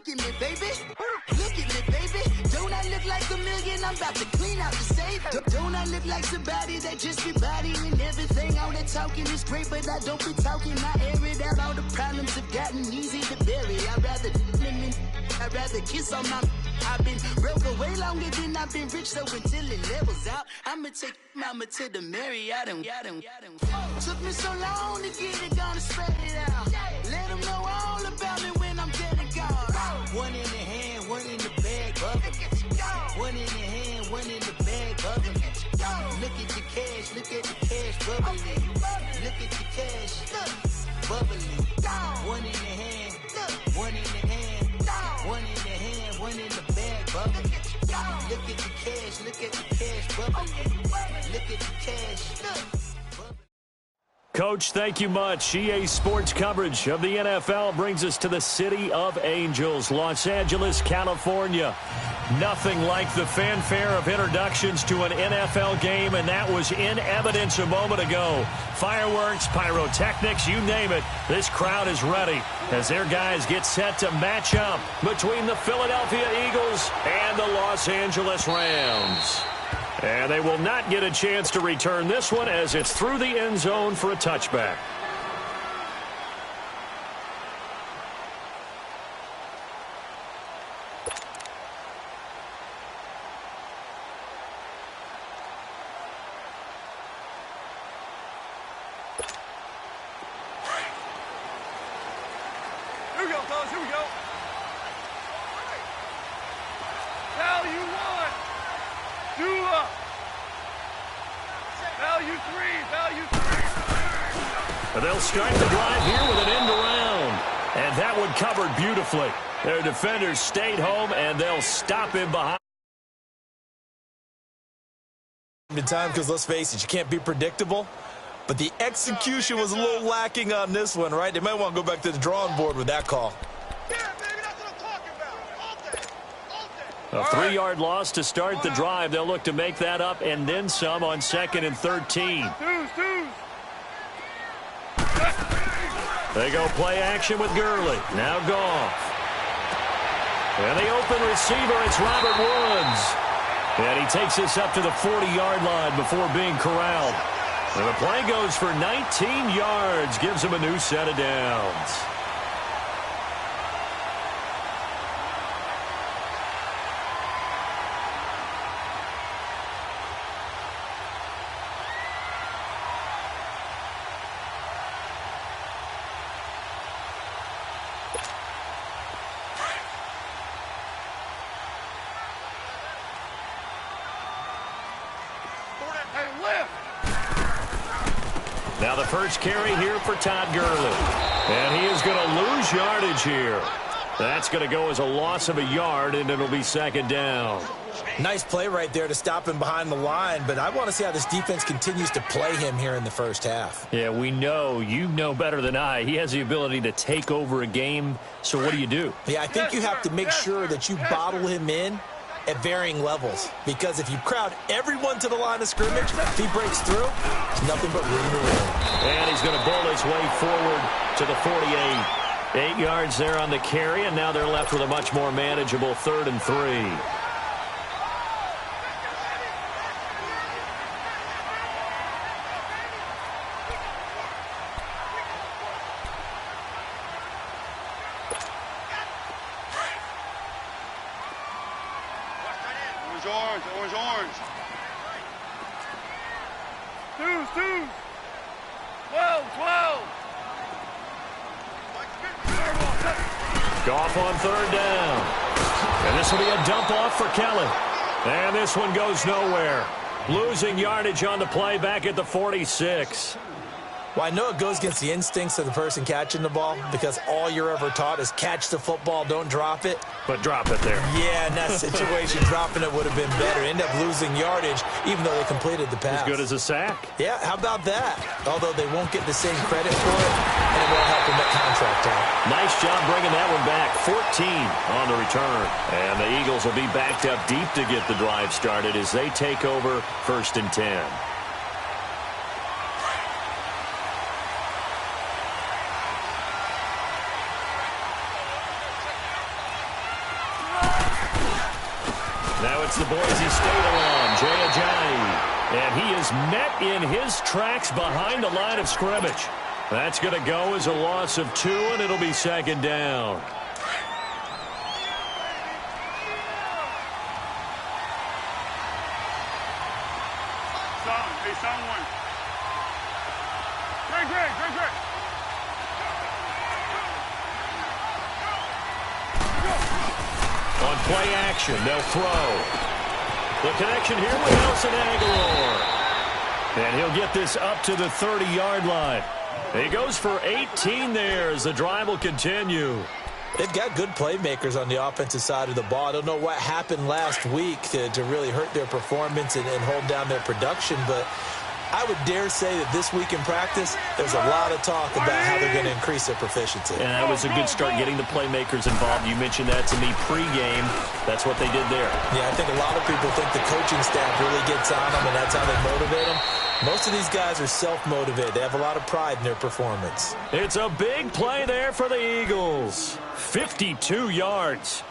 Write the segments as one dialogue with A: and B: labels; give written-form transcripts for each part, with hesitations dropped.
A: Look at me, baby. Look at me, baby. Don't I look like a million? I'm about to clean out the safe. Don't I look like somebody that just be bodying everything? All that talking is great, but I don't be talking. I air it out. All the problems have gotten easy to bury. I'd rather kiss on my... I've been broke way longer than I've been rich, so until it levels out, I'ma take mama to the Marriott and took me so long to get it, gonna spread it out. Let them know all about me when I'm dead and gone. One in the hand, one in the bag, bubble. One in the hand, one in the bag, bubble. Look at the cash, look at the cash, bubbling. Look at the cash, bubbling. One in the hand, one in the hand, one in the hand, one in the bag, bubbling. Look at the cash, look at the cash, bubbling. Look at the cash.
B: Coach, thank you much. EA Sports coverage of the NFL brings us to the City of Angels, Los Angeles, California. Nothing like the fanfare of introductions to an NFL game, and that was in evidence a moment ago. Fireworks, pyrotechnics, you name it. This crowd is ready as their guys get set to match up between the Philadelphia Eagles and the Los Angeles Rams. And they will not get a chance to return this one as it's through the end zone for a touchback.
C: Here we go, fellas. Here we go. Value one. Two up. Value three.
B: And they'll start the drive here with an end around. And that one covered beautifully. Their defenders stayed home, and they'll stop him behind.
D: Time, because let's face it, you can't be predictable. But the execution was a little lacking on this one, right? They might want to go back to the drawing board with that call.
C: Yeah, baby, that's what I'm talking about. All day.
B: A 3-yard loss to start the drive. They'll look to make that up and then some on 2nd and 13.
C: Twos.
B: They go play action with Gurley. Now Goff. And the open receiver, it's Robert Woods. And he takes this up to the 40-yard line before being corralled. And the play goes for 19 yards, gives him a new set of downs. Now the first carry here for Todd Gurley. And he is going to lose yardage here. That's going to go as a loss of a yard, and it'll be 2nd down.
D: Nice play right there to stop him behind the line, but I want to see how this defense continues to play him here in the first half.
B: Yeah, we know. You know better than I. He has the ability to take over a game, so what do?
D: Yeah, I think you have to make sure that you bottle him in at varying levels, because if you crowd everyone to the line of scrimmage, if he breaks through, it's nothing but room to run.
B: And he's going to bull his way forward to the 48. 8 yards there on the carry, and now they're left with a much more manageable 3rd and 3.
C: Orange. Twos. 12.
B: Goff on 3rd down. And this will be a dump off for Kelly. And this one goes nowhere. Losing yardage on the play back at the 46.
D: Well, I know it goes against the instincts of the person catching the ball, because all you're ever taught is catch the football, don't drop it.
B: But drop it there.
D: Yeah, in that situation, dropping it would have been better. End up losing yardage, even though they completed the pass.
B: As good as a sack.
D: Yeah, how about that? Although they won't get the same credit for it, and it won't help them at contract time.
B: Nice job bringing that one back. 14 on the return. And the Eagles will be backed up deep to get the drive started as they take over 1st and 10. Now it's the Boise State alum, Jay Ajayi. And he is met in his tracks behind the line of scrimmage. That's going to go as a loss of 2, and it'll be second down. On play action, they'll throw. The connection here with Nelson Aguilar. And he'll get this up to the 30-yard line. He goes for 18 there as the drive will continue.
D: They've got good playmakers on the offensive side of the ball. I don't know what happened last week to really hurt their performance and hold down their production, but I would dare say that this week in practice, there's a lot of talk about how they're going to increase their proficiency.
B: And that was a good start, getting the playmakers involved. You mentioned that to me pregame. That's what they did there.
D: Yeah, I think a lot of people think the coaching staff really gets on them, and that's how they motivate them. Most of these guys are self-motivated. They have a lot of pride in their performance.
B: It's a big play there for the Eagles. 52 yards.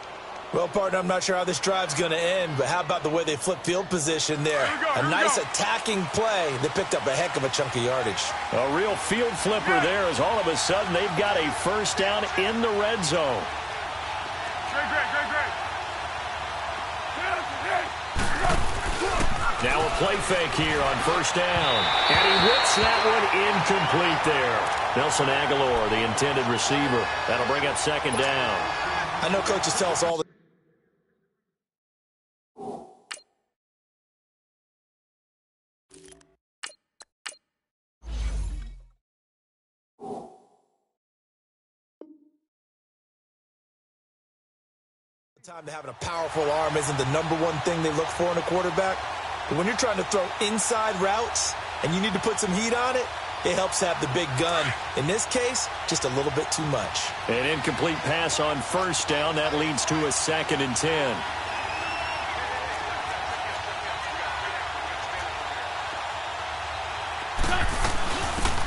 D: Well, partner, I'm not sure how this drive's going to end, but how about the way they flip field position there? A nice attacking play. They picked up a heck of a chunk of yardage.
B: A real field flipper there as all of a sudden they've got a first down in the red zone. Now a play fake here on first down. And he whips that one incomplete there. Nelson Aguilar, the intended receiver. That'll bring up second down.
D: I know coaches tell us all the time to having a powerful arm isn't the number one thing they look for in a quarterback. But when you're trying to throw inside routes and you need to put some heat on it, it helps have the big gun. In this case, just a little bit too much.
B: An incomplete pass on first down. That leads to a 2nd and 10.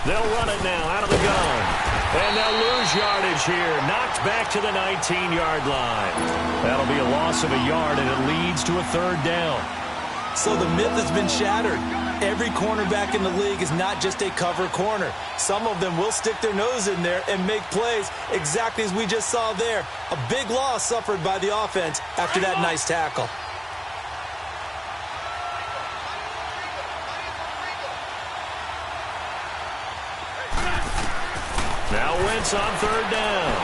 B: They'll run it now out of the gun. And they'll lose yardage here. Knocked back to the 19-yard line. That'll be a loss of a yard, and it leads to a 3rd down.
D: So the myth has been shattered. Every cornerback in the league is not just a cover corner. Some of them will stick their nose in there and make plays exactly as we just saw there. A big loss suffered by the offense after that nice tackle.
B: Now Wentz on 3rd down.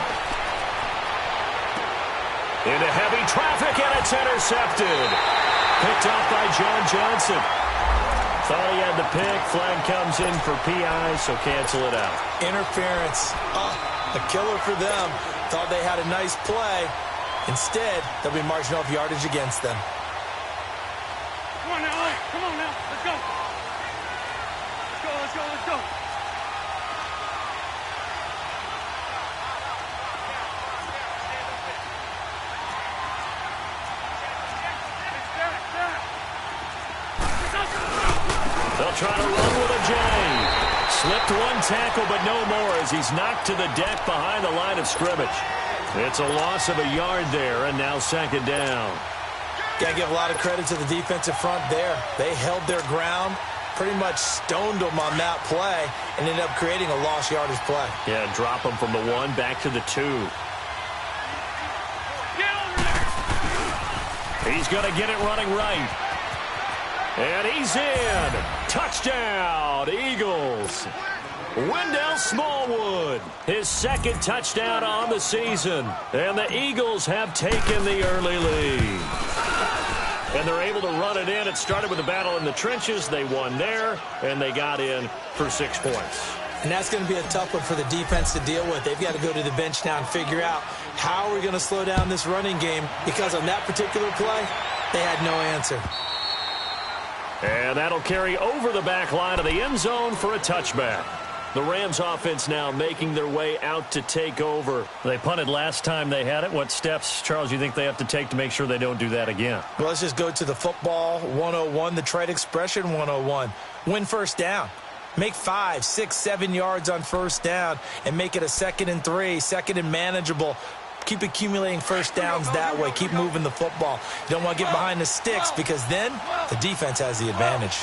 B: Into heavy traffic, and it's intercepted. Picked off by John Johnson. Thought he had the pick. Flag comes in for PI, so cancel it out.
D: Interference. A killer for them. Thought they had a nice play. Instead, they'll be marching off yardage against them.
C: Come on now, come on now. Let's go. Let's go, let's go, let's go.
B: They'll try to run with a J. Slipped one tackle, but no more as he's knocked to the deck behind the line of scrimmage. It's a loss of a yard there, and now 2nd down.
D: Got to give a lot of credit to the defensive front there. They held their ground, pretty much stoned them on that play, and ended up creating a lost yardage play.
B: Yeah, drop them from the 1 back to the 2. He's going to get it running right. And he's in. Touchdown, Eagles. Wendell Smallwood, his 2nd touchdown on the season. And the Eagles have taken the early lead. And they're able to run it in. It started with a battle in the trenches. They won there, and they got in for 6 points.
D: And that's going to be a tough one for the defense to deal with. They've got to go to the bench now and figure out how we're going to slow down this running game, because on that particular play, they had no answer.
B: And that'll carry over the back line of the end zone for a touchback. The Rams offense now making their way out to take over. They punted last time they had it. What steps, Charles, you think they have to take to make sure they don't do that again?
D: Well, let's just go to the football 101, the trade expression 101. Win first down. Make 5, 6, 7 yards on first down and make it a 2nd and 3, 2nd and manageable. Keep accumulating first downs that way. Keep moving the football. You don't want to get behind the sticks because then the defense has the advantage.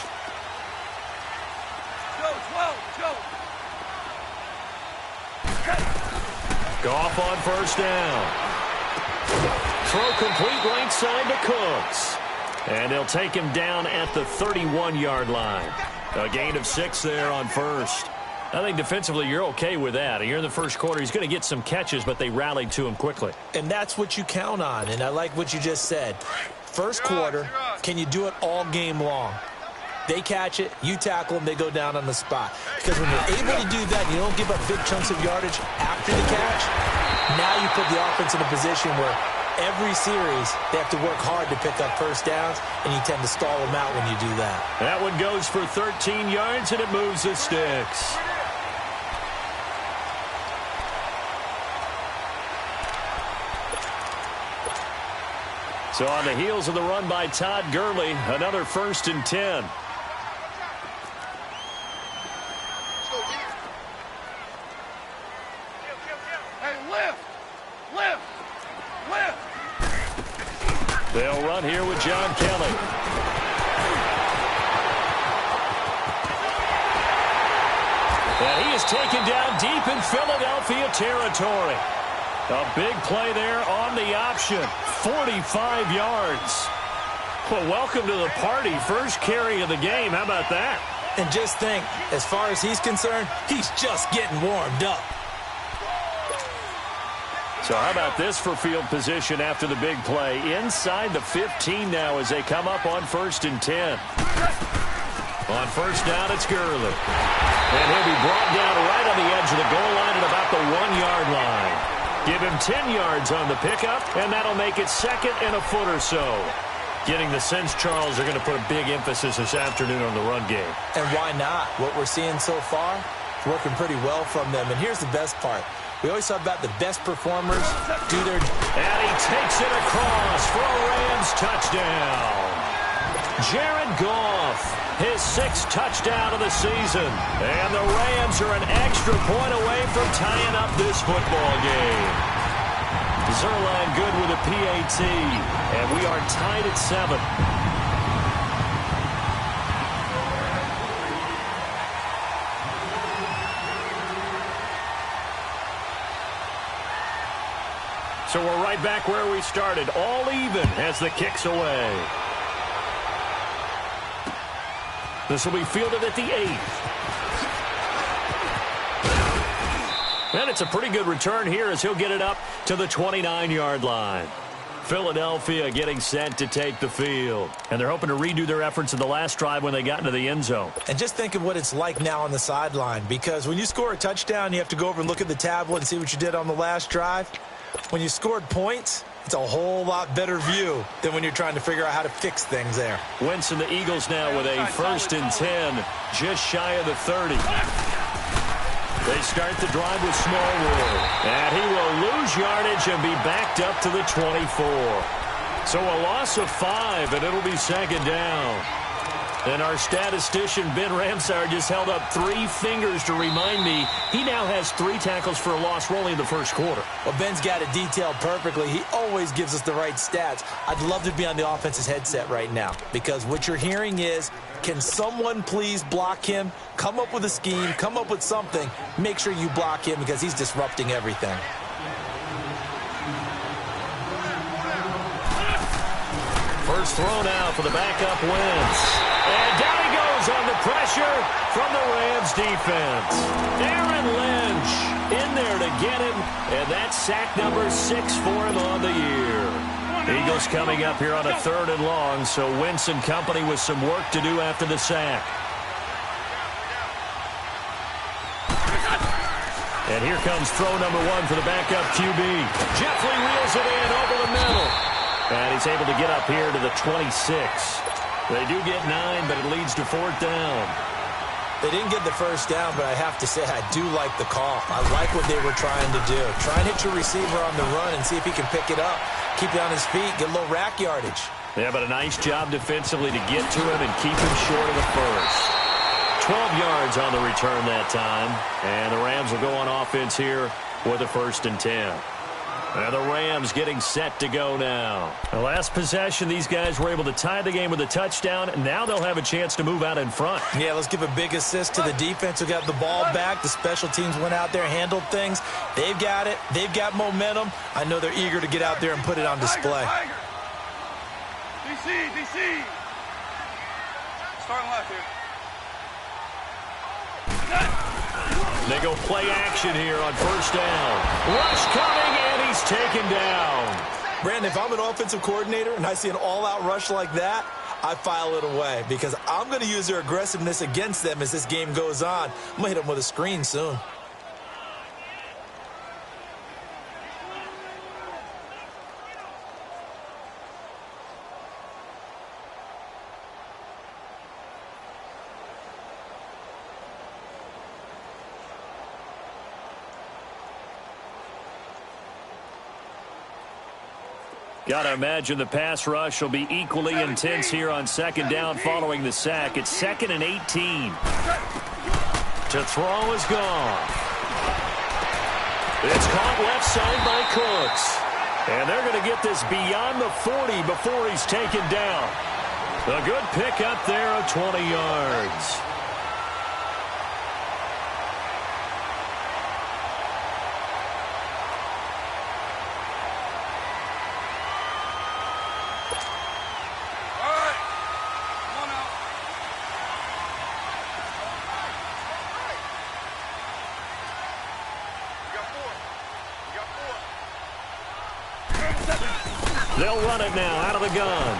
B: Goff on first down. Throw complete right side to Cooks. And they'll take him down at the 31-yard line. A gain of 6 there on first. I think defensively you're okay with that. Here in the first quarter, he's going to get some catches, but they rallied to him quickly.
D: And that's what you count on, and I like what you just said. First quarter, can you do it all game long? They catch it, you tackle them, they go down on the spot. Because when you're able to do that, you don't give up big chunks of yardage after the catch, now you put the offense in a position where every series they have to work hard to pick up first downs, and you tend to stall them out when you do that.
B: That one goes for 13 yards, and it moves the sticks. So on the heels of the run by Todd Gurley, another 1st and 10. They'll run here with John Kelly. And he is taken down deep in Philadelphia territory. A big play there on the option. 45 yards. Well, welcome to the party. First carry of the game. How about that?
D: And just think, as far as he's concerned, he's just getting warmed up.
B: So how about this for field position after the big play? Inside the 15 now as they come up on 1st and 10. On first down, it's Gurley. And he'll be brought down right on the edge of the goal line at about the 1-yard line. Give him 10 yards on the pickup, and that'll make it 2nd and a foot or so. Getting the sense, Charles, they're going to put a big emphasis this afternoon on the run game.
D: And why not? What we're seeing so far, working pretty well from them. And here's the best part. We always talk about the best performers do their...
B: And he takes it across for a Rams touchdown. Jared Goff, his 6th touchdown of the season. And the Rams are an extra point away from tying up this football game. Zerline good with a PAT. And we are tied at 7. So we're right back where we started, all even as the kick's away. This will be fielded at the 8th. And it's a pretty good return here as he'll get it up to the 29-yard line. Philadelphia getting set to take the field. And they're hoping to redo their efforts in the last drive when they got into the end zone.
D: And just think of what it's like now on the sideline, because when you score a touchdown, you have to go over and look at the tablet and see what you did on the last drive. When you scored points, it's a whole lot better view than when you're trying to figure out how to fix things there.
B: Wentz and the Eagles now with a 1st and 10, just shy of the 30. They start the drive with Smallwood, and he will lose yardage and be backed up to the 24. So a loss of 5, and it'll be 2nd down. And our statistician, Ben Ramsauer, just held up 3 fingers to remind me he now has 3 tackles for a loss only in the first quarter.
D: Well, Ben's got it detailed perfectly. He always gives us the right stats. I'd love to be on the offense's headset right now, because what you're hearing is, can someone please block him? Come up with a scheme, come up with something. Make sure you block him because he's disrupting everything.
B: First throw now for the backup Wentz. And down he goes under pressure from the Rams defense. Aaron Lynch in there to get him, and that's sack number 6 for him on the year. Eagles coming up here on a 3rd and long, so Wentz and company with some work to do after the sack. And here comes throw number 1 for the backup QB. Jeffrey reels it in over the middle. And he's able to get up here to the 26. They do get 9, but it leads to 4th down.
D: They didn't get the first down, but I have to say I do like the call. I like what they were trying to do. Try and hit your receiver on the run and see if he can pick it up. Keep it on his feet, get a little rack yardage.
B: Yeah, but a nice job defensively to get to him and keep him short of the first. 12 yards on the return that time. And the Rams will go on offense here with a 1st and 10. And the Rams getting set to go now. The last possession, these guys were able to tie the game with a touchdown. Now they'll have a chance to move out in front.
D: Yeah, let's give a big assist to the defense who got the ball back. The special teams went out there, handled things. They've got it. They've got momentum. I know they're eager to get out there and put it on display.
C: DC. Starting left here.
B: They go play action here on first down. Rush coming, and he's taken down.
D: Brandon, if I'm an offensive coordinator and I see an all-out rush like that, I file it away because I'm going to use their aggressiveness against them as this game goes on. I'm going to hit them with a screen soon.
B: Got to imagine the pass rush will be equally intense here on second down following the sack. It's 2nd and 18. To throw is gone. It's caught left side by Cooks. And they're going to get this beyond the 40 before he's taken down. A good pickup there of 20 yards. They'll run it now out of the gun.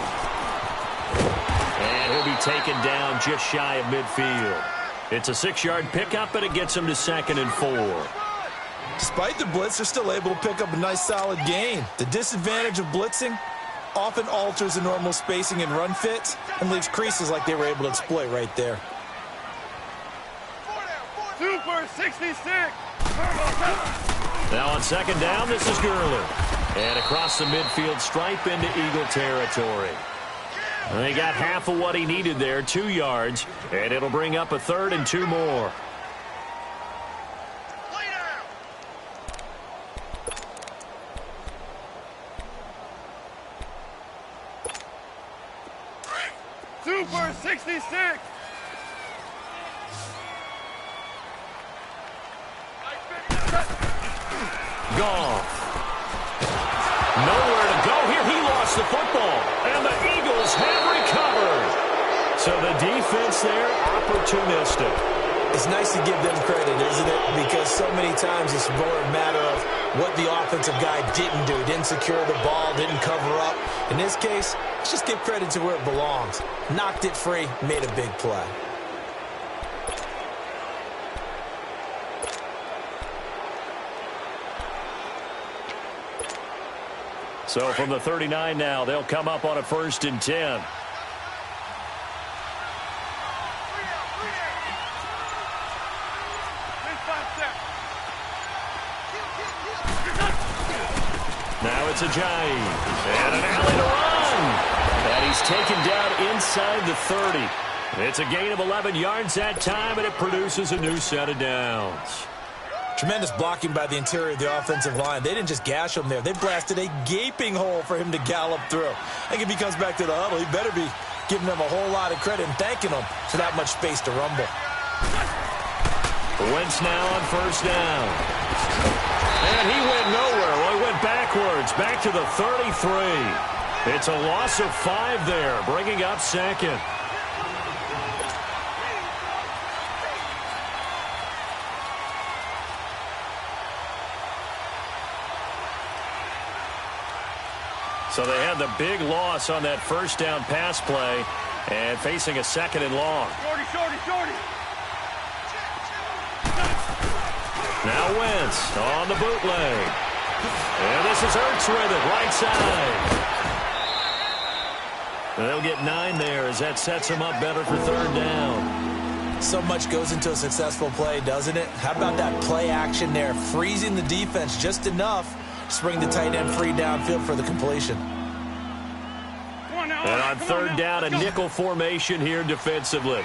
B: And he'll be taken down just shy of midfield. It's a 6-yard pickup, and it gets him to 2nd and 4.
D: Despite the blitz, they're still able to pick up a nice solid gain. The disadvantage of blitzing often alters the normal spacing and run fits and leaves creases like they were able to exploit right there.
C: Super 66.
B: Now on second down, this is Gurley. And across the midfield stripe into Eagle territory. And they got half of what he needed there, 2 yards. And it'll bring up a 3rd and 2 more.
C: Super 66.
B: Gone. Nowhere to go here. He lost the football. And the Eagles have recovered. So the defense there, opportunistic.
D: It's nice to give them credit, isn't it? Because so many times it's more a matter of what the offensive guy didn't do. Didn't secure the ball, didn't cover up. In this case, let's just give credit to where it belongs. Knocked it free, made a big play.
B: So from the 39 now, they'll come up on a 1st and 10. Now it's Ajayi. And an alley to run. And he's taken down inside the 30. It's a gain of 11 yards that time, and it produces a new set of downs.
D: Tremendous blocking by the interior of the offensive line. They didn't just gash him there. They blasted a gaping hole for him to gallop through. I think if he comes back to the huddle, he better be giving them a whole lot of credit and thanking them for that much space to rumble.
B: Wentz now on first down. And he went nowhere. Well, he went backwards, back to the 33. It's a loss of 5 there, bringing up 2nd. So they had the big loss on that first down pass play and facing a 2nd and long.
C: Shorty.
B: Now Wentz on the bootleg. And this is Ertz with it, right side. They'll get 9 there as that sets him up better for 3rd down.
D: So much goes into a successful play, doesn't it? How about that play action there, freezing the defense just enough to bring the tight end free downfield for the completion.
B: And on 3rd down, a nickel formation here defensively.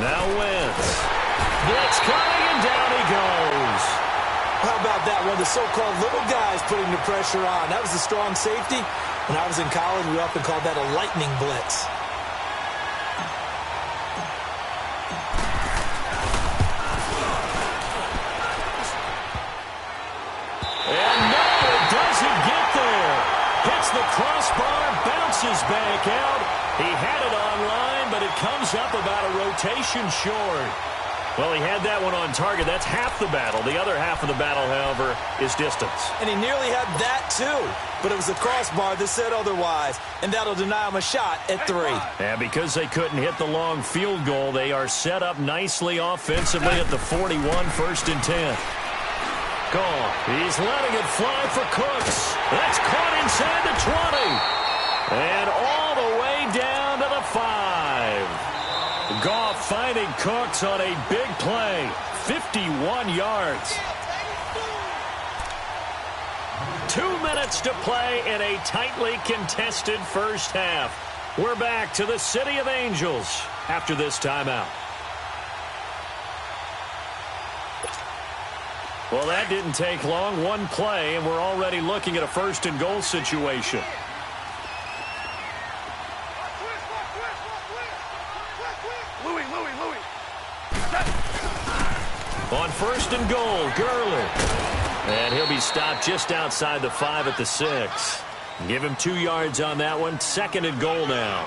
B: Now Wentz. Blitz coming, and down he goes.
D: How about that? One of the so-called little guys putting the pressure on. That was a strong safety. When I was in college, we often called that a lightning blitz.
B: And no, it doesn't get there. Hits the crossbar, bounces back out. He had it online, but it comes up about a rotation short. Well, he had that one on target. That's half the battle. The other half of the battle, however, is distance.
D: And he nearly had that, too. But it was the crossbar that said otherwise. And that'll deny him a shot at 3.
B: And because they couldn't hit the long field goal, they are set up nicely offensively at the 41, 1st and 10. Goff, he's letting it fly for Cooks. That's caught inside the 20. And all the way down to the 5. Goff finding Cooks on a big play. 51 yards. 2 minutes to play in a tightly contested first half. We're back to the City of Angels after this timeout. Well, that didn't take long. One play, and we're already looking at a 1st and goal situation. On 1st and goal, Gurley. And he'll be stopped just outside the 5 at the 6. Give him 2 yards on that one. 2nd and goal now.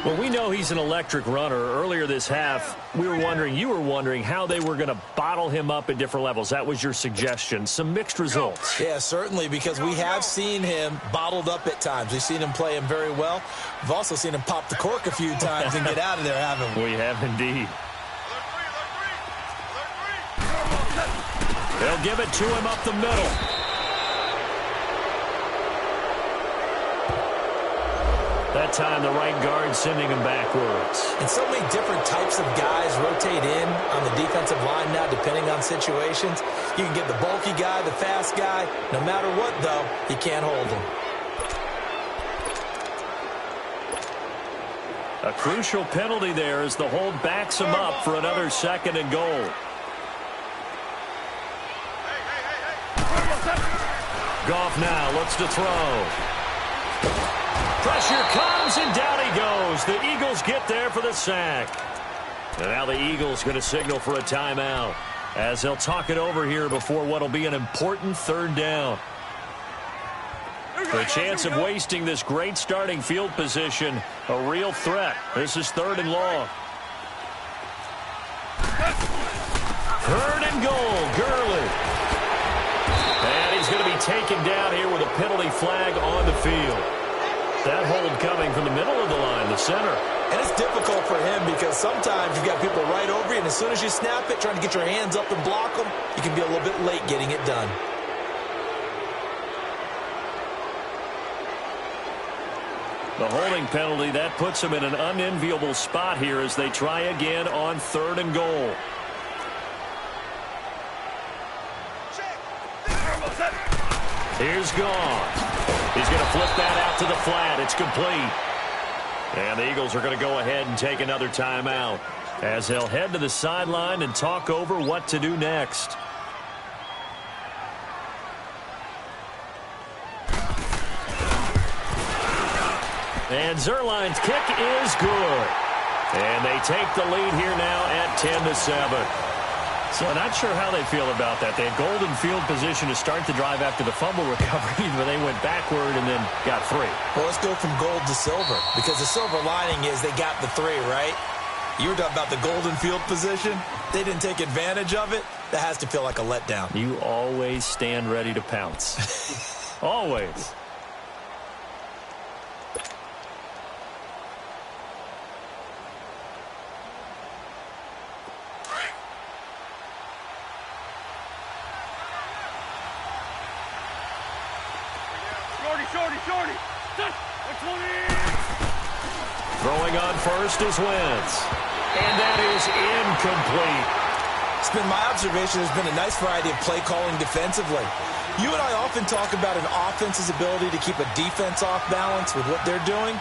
B: Well, we know he's an electric runner. Earlier this half, you were wondering how they were going to bottle him up at different levels. That was your suggestion. Some mixed results.
D: Yeah, certainly, because we have seen him bottled up at times. We've seen him play him very well. We've also seen him pop the cork a few times and get out of there, haven't we?
B: We have indeed. They'll give it to him up the middle. That time, the right guard sending him backwards.
D: And so many different types of guys rotate in on the defensive line now, depending on situations. You can get the bulky guy, the fast guy. No matter what, though, you can't hold him.
B: A crucial penalty there as the hold backs him up for another 2nd and goal. Goff now looks to throw. Pressure comes, and down he goes. The Eagles get there for the sack. And now the Eagles going to signal for a timeout as they'll talk it over here before what will be an important 3rd down. The chance of wasting this great starting field position, a real threat. This is 3rd and long. 3rd and goal, Gurley. And he's going to be taken down here with a penalty flag on the field. That hold coming from the middle of the line, the center.
D: And it's difficult for him because sometimes you've got people right over you, and as soon as you snap it, trying to get your hands up and block them, you can be a little bit late getting it done.
B: The holding penalty, that puts them in an unenviable spot here as they try again on 3rd and goal. Here's Goff. He's going to flip that out to the flat. It's complete. And the Eagles are going to go ahead and take another timeout as they'll head to the sideline and talk over what to do next. And Zerline's kick is good. And they take the lead here now at 10-7. So not sure how they feel about that. They had golden field position to start the drive after the fumble recovery, but they went backward and then got 3.
D: Well, let's go from gold to silver, because the silver lining is they got the 3, right? You were talking about the golden field position. They didn't take advantage of it. That has to feel like a letdown.
B: You always stand ready to pounce. Always.
C: Shorty.
B: Throwing on first is Wentz. And that is incomplete.
D: It's been my observation there's been a nice variety of play calling defensively. You and I often talk about an offense's ability to keep a defense off balance with what they're doing.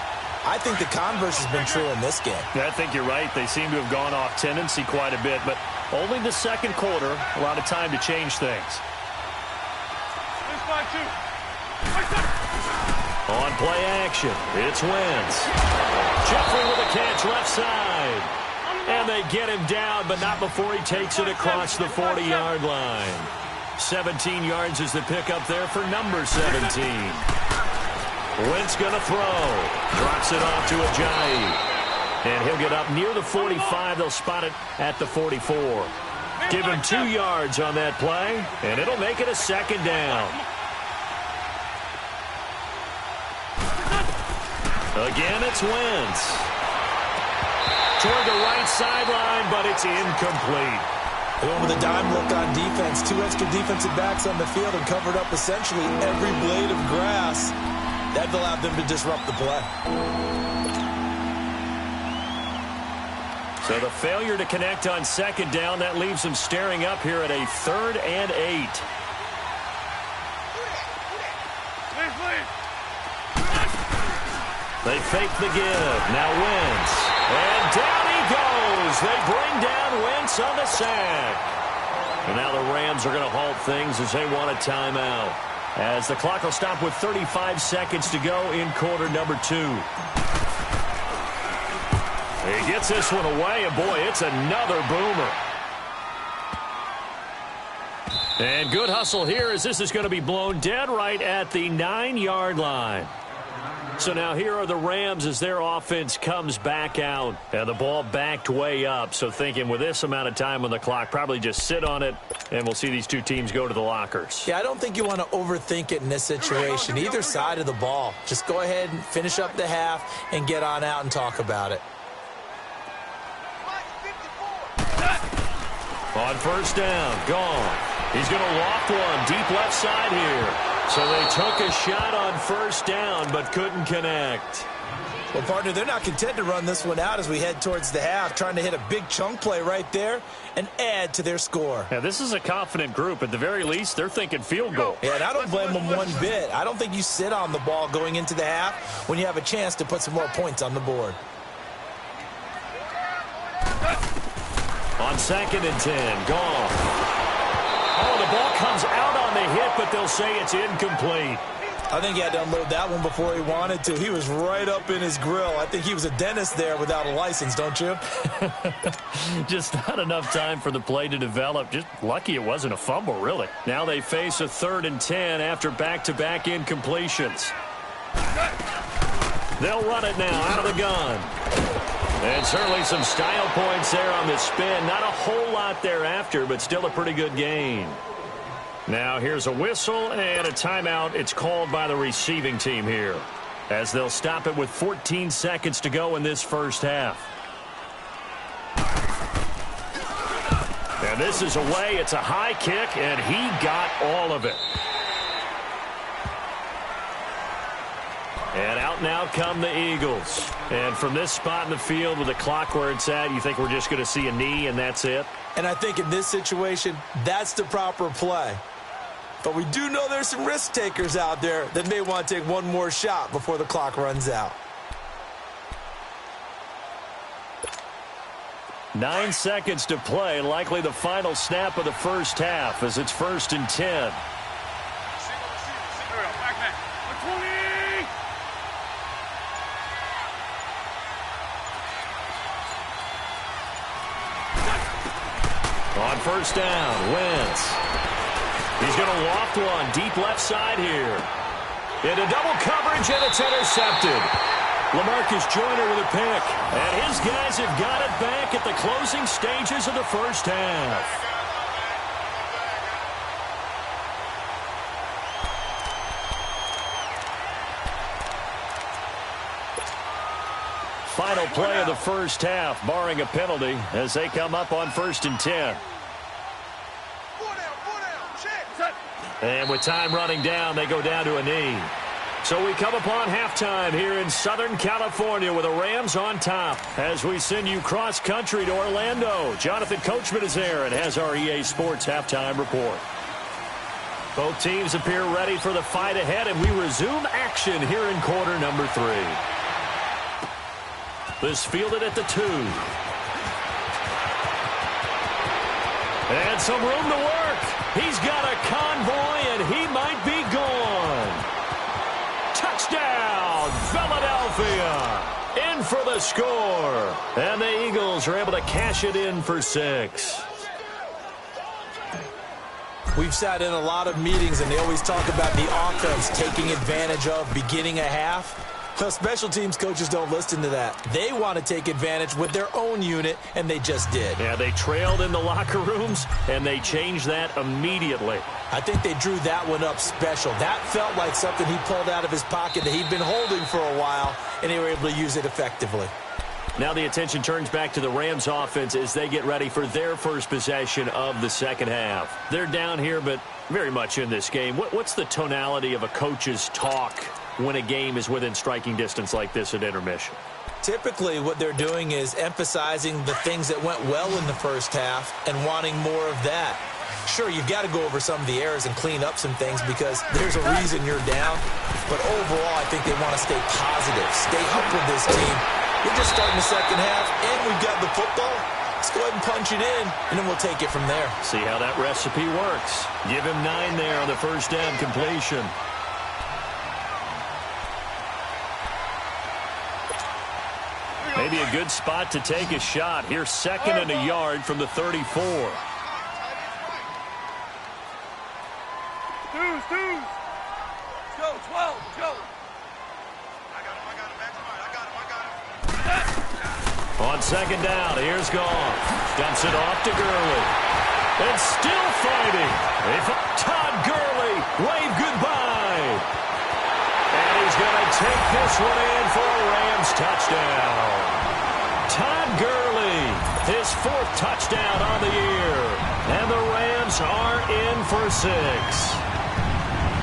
D: I think the converse has been true in this game.
B: I think you're right. They seem to have gone off tendency quite a bit, but only the second quarter, a lot of time to change things. On play action, it's Wentz. Jeffrey with a catch left side. And they get him down, but not before he takes it across the 40-yard line. 17 yards is the pickup there for number 17. Wentz going to throw. Drops it off to Ajayi. And he'll get up near the 45. They'll spot it at the 44. Give him 2 yards on that play, and it'll make it a second down. Again, it's Wentz. Toward the right sideline, but it's incomplete.
D: Going with a dime look on defense. 2 extra defensive backs on the field and covered up essentially every blade of grass. That allowed them to disrupt the play.
B: So the failure to connect on second down, that leaves them staring up here at a 3rd and 8. They fake the give. Now Wentz. And down he goes. They bring down Wentz on the sack. And now the Rams are going to halt things as they want a timeout. As the clock will stop with 35 seconds to go in quarter number 2. He gets this one away, and boy, it's another boomer. And good hustle here as this is going to be blown dead right at the 9-yard line. So now here are the Rams as their offense comes back out. And the ball backed way up. So thinking with this amount of time on the clock, probably just sit on it, and we'll see these two teams go to the lockers.
D: Yeah, I don't think you want to overthink it in this situation. Either side of the ball. Just go ahead and finish up the half and get on out and talk about it.
B: On first down, gone. He's going to loft one deep left side here. So they took a shot on first down, but couldn't connect.
D: Well, partner, they're not content to run this one out as we head towards the half, trying to hit a big chunk play right there and add to their score.
B: Yeah, this is a confident group. At the very least, they're thinking field goal.
D: Yeah, and I don't blame them one bit. I don't think you sit on the ball going into the half when you have a chance to put some more points on the board.
B: On 2nd and 10, gone. Oh, the ball comes out on the hit, but they'll say it's incomplete.
D: I think he had to unload that one before he wanted to. He was right up in his grill. I think he was a dentist there without a license, don't you?
B: Just not enough time for the play to develop. Just lucky it wasn't a fumble, really. Now they face a 3rd and 10 after back-to-back incompletions. They'll run it now out of the gun. And certainly some style points there on the spin. Not a whole lot thereafter, but still a pretty good gain. Now here's a whistle and a timeout. It's called by the receiving team here, as they'll stop it with 14 seconds to go in this first half. And this is away. It's a high kick, and he got all of it. And out now come the Eagles. And from this spot in the field with the clock where it's at, you think we're just going to see a knee and that's it?
D: And I think in this situation, that's the proper play. But we do know there's some risk takers out there that may want to take one more shot before the clock runs out.
B: 9 seconds to play, likely the final snap of the first half as it's 1st and 10. On first down, Wentz. He's going to loft one deep left side here. Into double coverage, and it's intercepted. LaMarcus Joyner with a pick. And his guys have got it back at the closing stages of the first half. Final play of the first half, barring a penalty, as they come up on 1st and 10. And with time running down, they go down to a knee. So we come upon halftime here in Southern California with the Rams on top as we send you cross-country to Orlando. Jonathan Coachman is there and has our EA Sports halftime report. Both teams appear ready for the fight ahead, and we resume action here in quarter number 3. This fielded at the 2. And some room to work. He's got a convoy, and he might be gone. Touchdown, Philadelphia. In for the score. And the Eagles are able to cash it in for 6.
D: We've sat in a lot of meetings, and they always talk about the offense taking advantage of beginning a half. Well, special teams coaches don't listen to that. They want to take advantage with their own unit, and they just did.
B: Yeah, they trailed in the locker rooms, and they changed that immediately.
D: I think they drew that one up special. That felt like something he pulled out of his pocket that he'd been holding for a while, and they were able to use it effectively.
B: Now the attention turns back to the Rams offense as they get ready for their first possession of the second half. They're down here, but very much in this game. What's the tonality of a coach's talk when a game is within striking distance like this at intermission?
D: Typically, what they're doing is emphasizing the things that went well in the first half and wanting more of that. Sure, you've got to go over some of the errors and clean up some things because there's a reason you're down. But overall, I think they want to stay positive, stay up with this team. We're just starting the second half, and we've got the football. Let's go ahead and punch it in, and then we'll take it from there.
B: See how that recipe works. Give him 9 there on the first down completion. Maybe a good spot to take a shot. Here's 2nd and a yard from the 34.
C: Let's go, 12, let's go.
B: On second down, here's Goff. Dumps it off to Gurley. And still fighting. Todd Gurley, wave goodbye. And he's going to take this one in for a Rams touchdown. Todd Gurley, his 4th touchdown on the year. And the Rams are in for 6.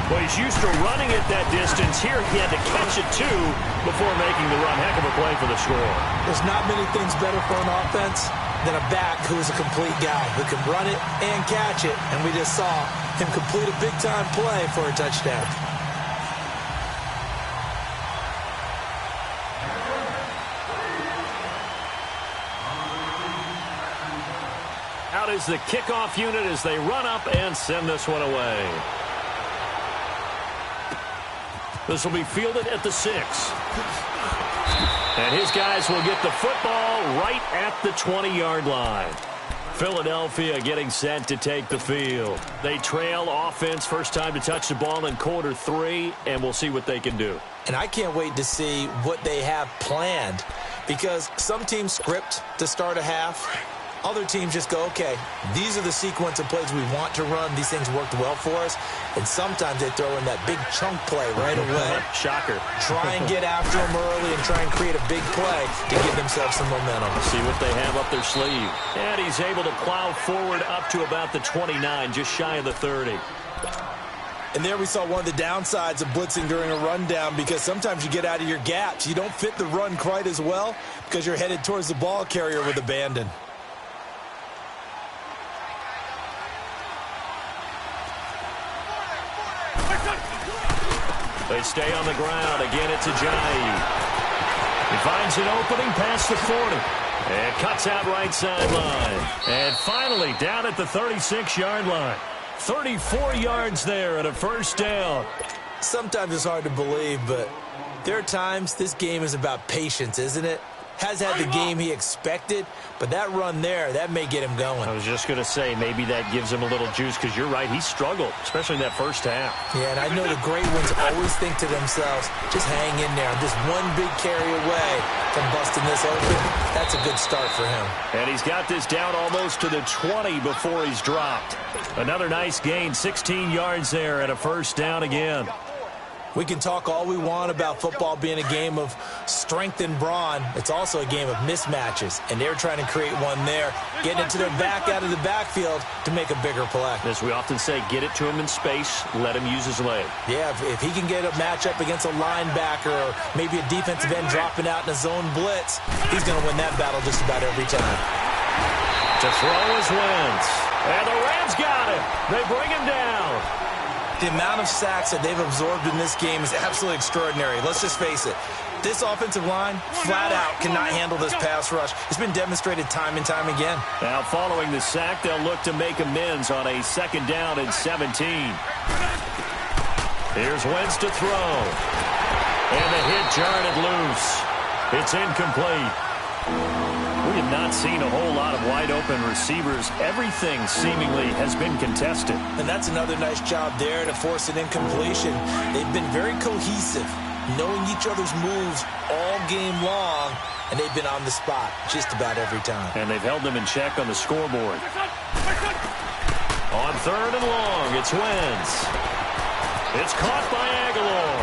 B: Well, he's used to running it that distance. Here he had to catch it, too, before making the run. Heck of a play for the score.
D: There's not many things better for an offense than a back who's a complete guy who can run it and catch it. And we just saw him complete a big-time play for a touchdown.
B: Out is the kickoff unit as they run up and send this one away. This will be fielded at the 6. And his guys will get the football right at the 20-yard line. Philadelphia getting set to take the field. They trail offense, first time to touch the ball in quarter 3, and we'll see what they can do.
D: And I can't wait to see what they have planned because some teams script to start a half. Other teams just go, okay, these are the sequence of plays we want to run. These things worked well for us. And sometimes they throw in that big chunk play right away.
B: Shocker.
D: Try and get after them early and try and create a big play to give themselves some momentum.
B: See what they have up their sleeve. And he's able to plow forward up to about the 29, just shy of the 30.
D: And there we saw one of the downsides of blitzing during a rundown because sometimes you get out of your gaps. You don't fit the run quite as well because you're headed towards the ball carrier with abandon.
B: They stay on the ground. Again, it's Ajayi. He finds an opening past the 40. And cuts out right sideline. And finally, down at the 36-yard line. 34 yards there and a first down.
D: Sometimes it's hard to believe, but there are times this game is about patience, isn't it? Has had the game he expected, but that run there, that may get him going.
B: I was just going to say, maybe that gives him a little juice, because you're right, he struggled, especially in that first half.
D: Yeah, and I know the great ones always think to themselves, just hang in there. I'm just one big carry away from busting this open. That's a good start for him.
B: And he's got this down almost to the 20 before he's dropped. Another nice gain, 16 yards there, and a first down again.
D: We can talk all we want about football being a game of strength and brawn. It's also a game of mismatches, and they're trying to create one there, getting it to their back out of the backfield to make a bigger play.
B: As we often say, get it to him in space, let him use his leg.
D: Yeah, if he can get a matchup against a linebacker or maybe a defensive end dropping out in a zone blitz, he's going to win that battle just about every time.
B: To throw is Wentz. And the Rams got it. They bring him down.
D: The amount of sacks that they've absorbed in this game is absolutely extraordinary. Let's just face it. This offensive line, flat out, cannot handle this pass rush. It's been demonstrated time and time again.
B: Now, following the sack, they'll look to make amends on a 2nd down and 17. Here's Wentz to throw. And the hit jarred it loose. It's incomplete. We have not seen a whole lot of wide-open receivers. Everything seemingly has been contested.
D: And that's another nice job there to force an incompletion. They've been very cohesive, knowing each other's moves all game long, and they've been on the spot just about every time.
B: And they've held them in check on the scoreboard. On 3rd and long, it's Wentz. It's caught by Aguilar.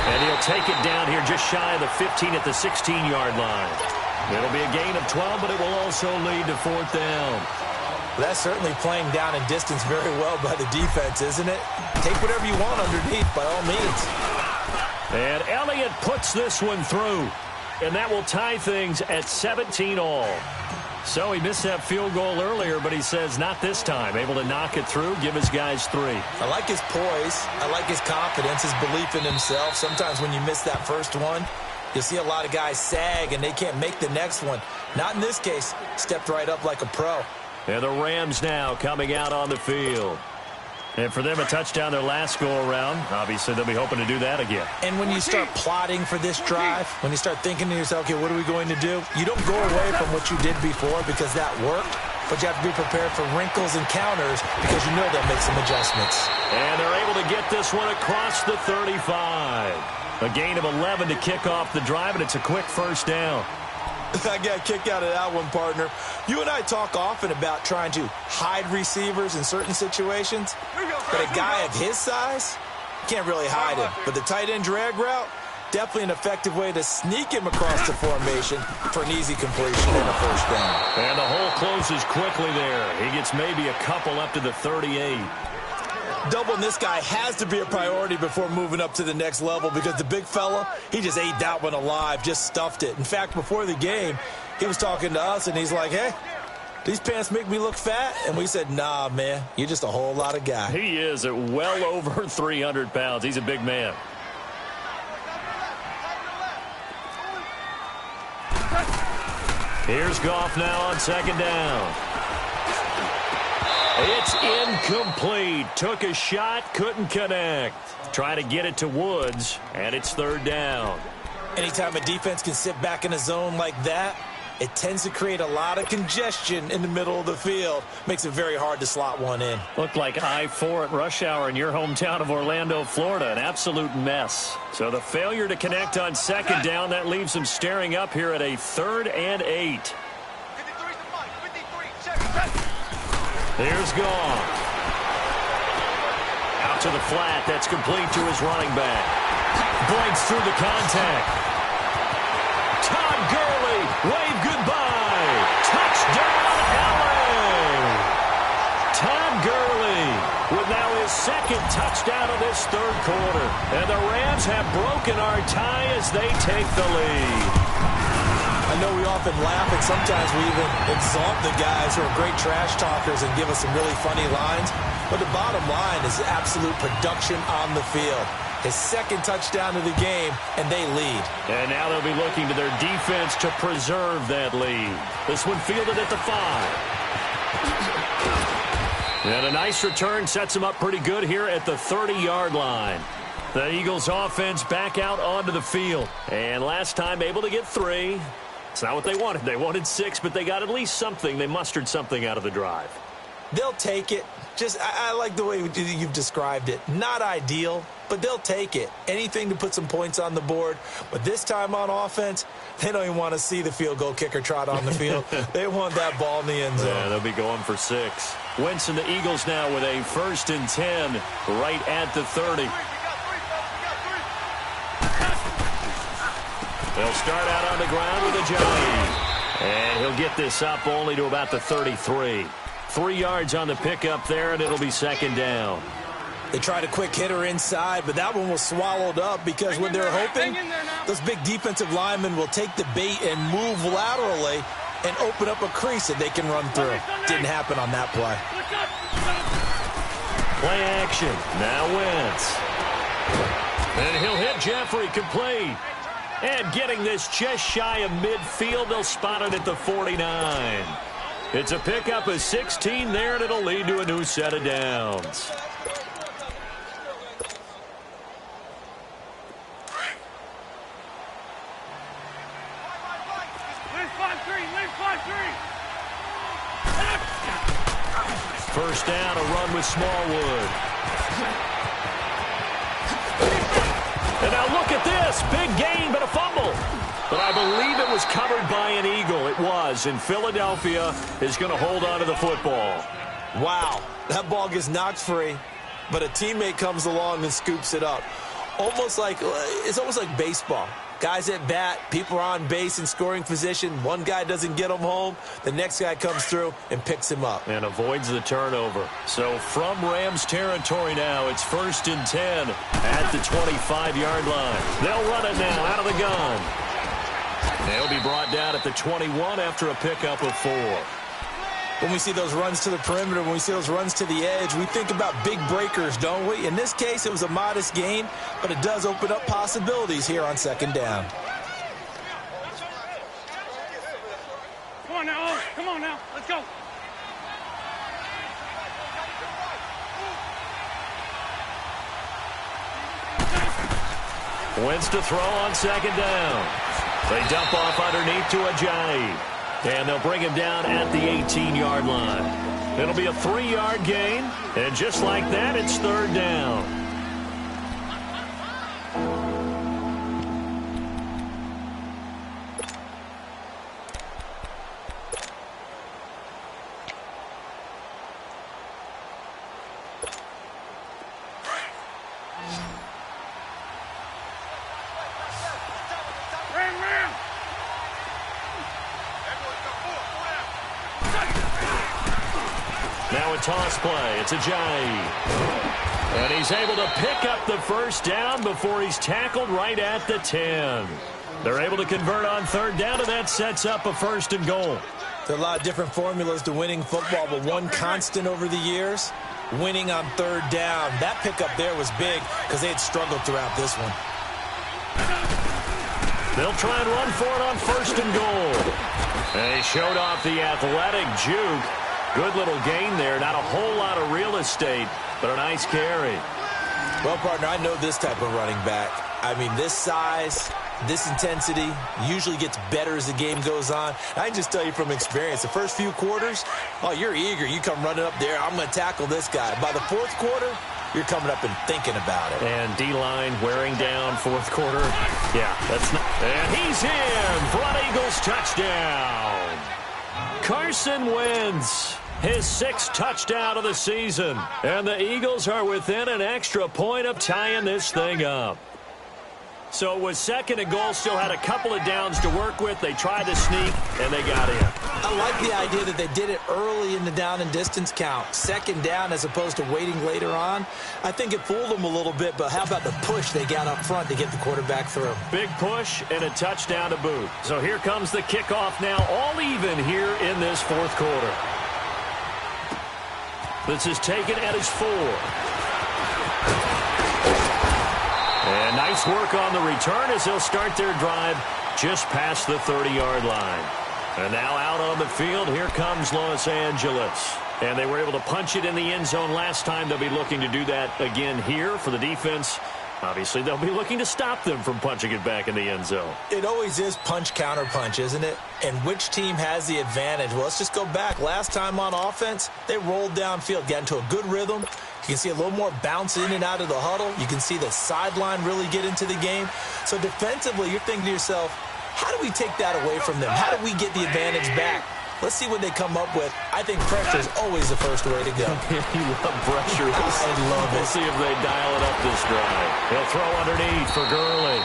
B: And he'll take it down here just shy of the 15 at the 16-yard line. It'll be a gain of 12, but it will also lead to 4th down.
D: That's certainly playing down in distance very well by the defense, isn't it? Take whatever you want underneath, by all means.
B: And Elliott puts this one through. And that will tie things at 17 all. So he missed that field goal earlier, but he says not this time. Able to knock it through, give his guys 3.
D: I like his poise. I like his confidence, his belief in himself. Sometimes when you miss that first one, you'll see a lot of guys sag and they can't make the next one. Not in this case. Stepped right up like a pro.
B: And the Rams now coming out on the field. And for them, a touchdown their last go-around. Obviously, they'll be hoping to do that again.
D: And when you start plotting for this drive, when you start thinking to yourself, okay, what are we going to do? You don't go away from what you did before because that worked, but you have to be prepared for wrinkles and counters because you know they'll make some adjustments.
B: And they're able to get this one across the 35. A gain of 11 to kick off the drive, and it's a quick 1st down.
D: I got a kick out of that one, partner. You and I talk often about trying to hide receivers in certain situations, but a guy of his size, can't really hide him. But the tight end drag route, definitely an effective way to sneak him across the formation for an easy completion and a 1st down.
B: And the hole closes quickly there. He gets maybe a couple up to the 38.
D: Doubling this guy has to be a priority before moving up to the next level because the big fella, he just ate that one alive, just stuffed it. In fact, before the game, he was talking to us, and he's like, hey, these pants make me look fat? And we said, nah, man, you're just a whole lot of guy.
B: He is at well over 300 pounds. He's a big man. Here's Goff now on 2nd down. It's incomplete. Took a shot, couldn't connect. Try to get it to Woods, and it's 3rd down.
D: Anytime a defense can sit back in a zone like that, it tends to create a lot of congestion in the middle of the field. Makes it very hard to slot one in.
B: Looked like I-4 at rush hour in your hometown of Orlando, Florida. An absolute mess. So the failure to connect on 2nd down, that leaves them staring up here at a 3rd and 8. Here's Goff. Out to the flat. That's complete to his running back. Breaks through the contact. Todd Gurley. Wave goodbye. Touchdown, LA. Todd Gurley with now his 2nd touchdown of this 3rd quarter. And the Rams have broken our tie as they take the lead.
D: I know we often laugh, and sometimes we even exalt the guys who are great trash talkers and give us some really funny lines. But the bottom line is absolute production on the field. His 2nd touchdown of the game, and they lead.
B: And now they'll be looking to their defense to preserve that lead. This one fielded at the 5. And a nice return sets them up pretty good here at the 30-yard line. The Eagles offense back out onto the field. And last time able to get 3. It's not what they wanted. They wanted 6, but they got at least something. They mustered something out of the drive.
D: They'll take it. I like the way you've described it. Not ideal, but they'll take it. Anything to put some points on the board. But this time on offense, they don't even want to see the field goal kicker trot on the field. They want that ball in the end zone.
B: Yeah, they'll be going for 6. Wentz and the Eagles now with a 1st and 10 right at the 30. They'll start out on the ground with a Johnny. And he'll get this up only to about the 33. 3 yards on the pickup there, and it'll be 2nd down.
D: They tried a quick hitter inside, but that one was swallowed up because when they're hoping, those big defensive linemen will take the bait and move laterally and open up a crease that they can run through. Didn't happen on that play.
B: Play action. Now Wentz. And he'll hit Jeffrey complete. And getting this just shy of midfield, they'll spot it at the 49. It's a pickup of 16 there, and it'll lead to a new set of downs. First down, a run with Smallwood. And now look at this. Big gain, but a fumble. But I believe it was covered by an Eagle. It was, and Philadelphia is going to hold on to the football.
D: Wow, that ball gets knocked free, but a teammate comes along and scoops it up. It's almost like baseball. Guys at bat, people are on base in scoring position. One guy doesn't get him home. The next guy comes through and picks him up.
B: And avoids the turnover. So from Rams territory now, it's 1st and 10 at the 25-yard line. They'll run it now out of the gun. They'll be brought down at the 21 after a pickup of 4.
D: When we see those runs to the perimeter, when we see those runs to the edge, we think about big breakers, don't we? In this case, it was a modest gain, but it does open up possibilities here on 2nd down.
C: Come on now, come on now, let's go.
B: Wentz to throw on 2nd down. They dump off underneath to Ajayi. And they'll bring him down at the 18-yard line. It'll be a 3-yard gain. And just like that, it's 3rd down. Now a toss play. It's Ajayi. And he's able to pick up the first down before he's tackled right at the 10. They're able to convert on 3rd down, and that sets up a 1st and goal.
D: There's a lot of different formulas to winning football, but one constant over the years, winning on 3rd down. That pickup there was big because they had struggled throughout this one.
B: They'll try and run for it on 1st and goal. And he showed off the athletic juke. Good little gain there. Not a whole lot of real estate, but a nice carry.
D: Well, partner, I know this type of running back. I mean, this size, this intensity usually gets better as the game goes on. I can just tell you from experience, the first few quarters, oh, you're eager. You come running up there, I'm going to tackle this guy. By the 4th quarter, you're coming up and thinking about it.
B: And D-line wearing down 4th quarter. Yeah, that's not. And he's in for an Eagles touchdown. Carson Wentz, his 6th touchdown of the season. And the Eagles are within an extra point of tying this thing up. So it was 2nd and goal, still had a couple of downs to work with. They tried to sneak, and they got in.
D: I like the idea that they did it early in the down and distance count. 2nd down as opposed to waiting later on. I think it fooled them a little bit, but how about the push they got up front to get the quarterback through?
B: Big push and a touchdown to boot. So here comes the kickoff now, all even here in this 4th quarter. This is taken at his 4. And nice work on the return as they'll start their drive just past the 30-yard line. And now out on the field, here comes Los Angeles. And they were able to punch it in the end zone last time. They'll be looking to do that again here for the defense. Obviously, they'll be looking to stop them from punching it back in the end zone.
D: It always is punch, counter punch, isn't it? And which team has the advantage? Well, let's just go back. Last time on offense, they rolled downfield, got into a good rhythm. You can see a little more bounce in and out of the huddle. You can see the sideline really get into the game. So defensively, you're thinking to yourself, how do we take that away from them? How do we get the advantage back? Let's see what they come up with. I think pressure is always the first way to go.
B: You love pressure.
D: I love it.
B: We'll see if they dial it up this drive. He'll throw underneath for Gurley.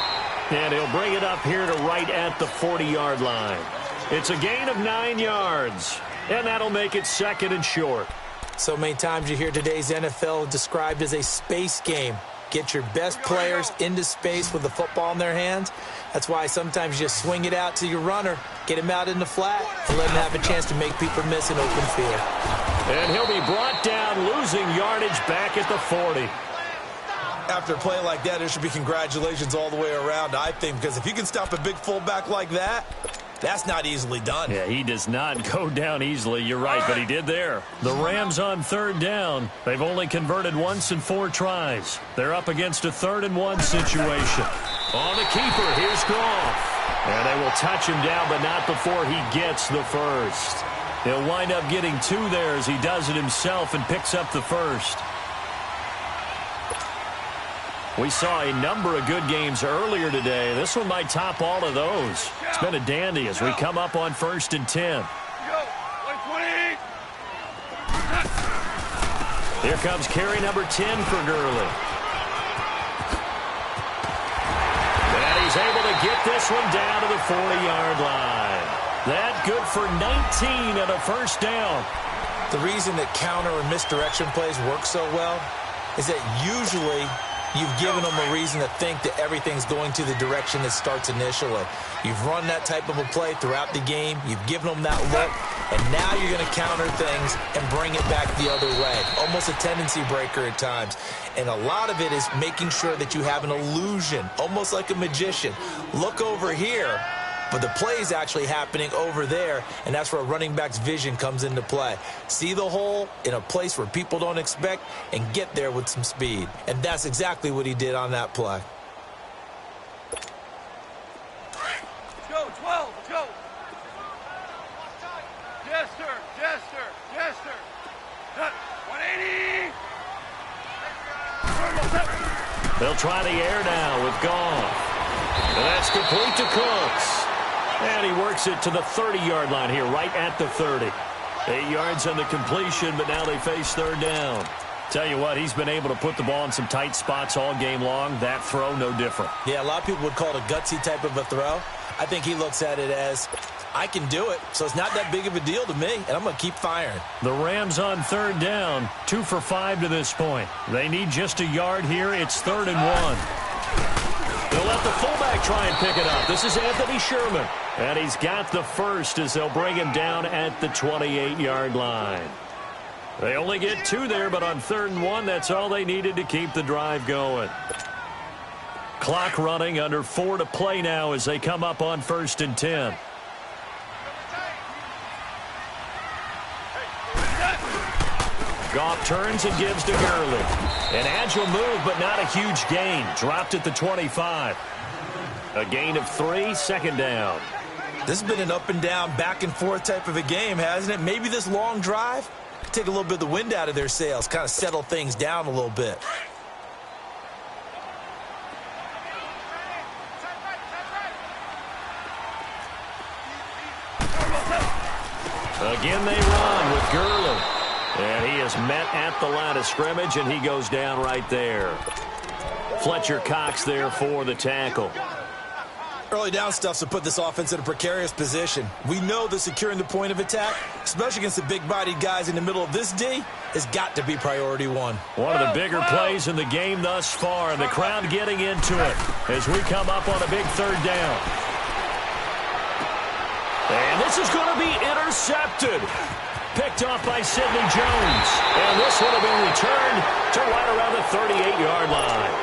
B: And he'll bring it up here to right at the 40-yard line. It's a gain of 9 yards. And that'll make it 2nd and short.
D: So many times you hear today's NFL described as a space game. Get your best players into space with the football in their hands. That's why sometimes you just swing it out to your runner, get him out in the flat, and let him have a chance to make people miss an open field.
B: And he'll be brought down, losing yardage back at the 40.
D: After a play like that, there should be congratulations all the way around, I think, because if you can stop a big fullback like that, that's not easily done.
B: Yeah, he does not go down easily. You're right, but he did there. The Rams on third down. They've only converted once in 4 tries. They're up against a 3rd-and-1 situation. On the keeper, here's Goff. And they will touch him down, but not before he gets the first. He'll wind up getting 2 there as he does it himself and picks up the first. We saw a number of good games earlier today. This one might top all of those. It's been a dandy as we come up on 1st and 10. Here comes carry number 10 for Gurley. And he's able to get this one down to the 40-yard line. That good for 19 and a first down.
D: The reason that counter and misdirection plays work so well is that usually you've given them a reason to think that everything's going to the direction it starts initially. You've run that type of a play throughout the game. You've given them that look, and now you're going to counter things and bring it back the other way. Almost a tendency breaker at times. And a lot of it is making sure that you have an illusion, almost like a magician. Look over here, but the play is actually happening over there, and that's where a running back's vision comes into play. See the hole in a place where people don't expect and get there with some speed. And that's exactly what he did on that play.
C: Let's go, 12, let's go. Jester, Jester, Jester. 180.
B: They'll try the air now with Goff. And that's complete to Cooks. And he works it to the 30-yard line here, right at the 30. 8 yards on the completion, but now they face 3rd down. Tell you what, he's been able to put the ball in some tight spots all game long. That throw, no different.
D: Yeah, a lot of people would call it a gutsy type of a throw. I think he looks at it as, I can do it, so it's not that big of a deal to me, and I'm going to keep firing.
B: The Rams on 3rd down, 2 for 5 to this point. They need just a yard here. It's 3rd and 1. They'll let the fullback try and pick it up. This is Anthony Sherman. And he's got the first as they'll bring him down at the 28-yard line. They only get 2 there, but on 3rd and 1, that's all they needed to keep the drive going. Clock running, under 4 to play now as they come up on 1st and 10. Goff turns and gives to Gurley. An agile move, but not a huge gain. Dropped at the 25. A gain of 3, 2nd down.
D: This has been an up and down, back and forth type of a game, hasn't it? Maybe this long drive take a little bit of the wind out of their sails, kind of settle things down a little bit.
B: Again they run with Gurley. And he is met at the line of scrimmage, and he goes down right there. Fletcher Cox there for the tackle.
D: Early down stuff to put this offense in a precarious position. We know that securing the point of attack, especially against the big-bodied guys in the middle of this D, has got to be priority 1.
B: One of the bigger plays in the game thus far, and the crowd getting into it as we come up on a big 3rd down. And this is going to be intercepted. Picked off by Sidney Jones. And this one will be returned to right around the 38-yard line.